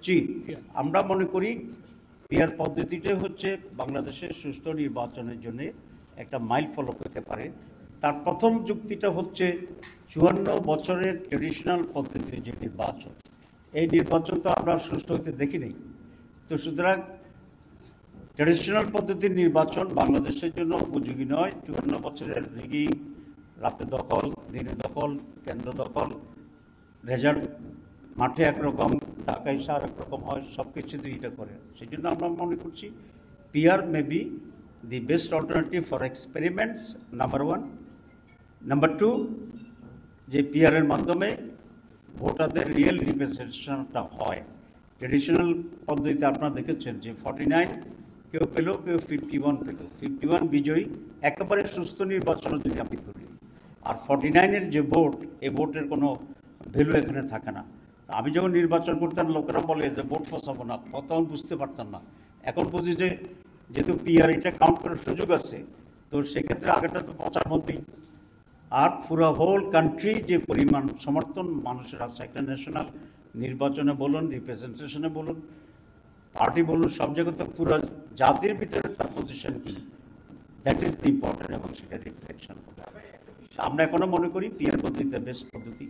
জি, আমরা মনে করি পিআর পদ্ধতিটা হচ্ছে বাংলাদেশের সুষ্ঠু নির্বাচনের জন্য একটা মাইল ফলক হতে পারে। তার প্রথম যুক্তিটা হচ্ছে ৫৪ বছরের ট্রেডিশনাল পদ্ধতির যে নির্বাচন, এই নির্বাচন তো আমরা সুষ্ঠু হতে দেখি নাই। তো সুতরাং ট্রেডিশনাল পদ্ধতির নির্বাচন বাংলাদেশের জন্য উপযোগী নয়। ৫৪ বছরের রিগিং, রাতে দখল, দিনে দখল, কেন্দ্র দখল, রেজাল্ট মাঠে একরকম, ঢাকায় সার একরকম হয়, সব কিছুতে এটা করে। সেই জন্য আমরা মনে করছি PR may be the best alternative for experiments, number one. Number two, যে পিআরের মাধ্যমে ভোটারদের রিয়েল রিপ্রেজেন্টেশনটা হয়। ট্রেডিশনাল পদ্ধতিতে আপনারা দেখেছেন যে 49 কেউ পেল, কেউ 51 পেল। 51 বিজয়ী, একেবারে সুস্থ নির্বাচন যদি আপনি করি। আর 49-এর যে ভোট, এই ভোটের কোনো ভ্যালু এখানে থাকে না। আমি যখন নির্বাচন করতাম, লোকেরা বলে যে ভোট ফসাবো না, তখন বুঝতে পারতাম না। এখন বুঝি যে যেহেতু পিআর এটা কাউন্ট করার সুযোগ আছে, তো সেক্ষেত্রে আগেটা তো পচার মধ্যেই। আর পুরো হোল কান্ট্রি যে পরিমাণ সমর্থন মানুষের আছে একটা ন্যাশনাল নির্বাচনে বলুন, রিপ্রেজেন্টেশনে বলুন, পার্টি বলুন, সব জায়গায় তো পুরো জাতির ভিতরে তার পজিশন কি, দ্যাট ইজ দি ইম্পর্টেন্ট, এবং সেটা রিফ্লেকশন হবে। আমরা এখনো মনে করি পিআর পদ্ধতিতে বেস্ট পদ্ধতি।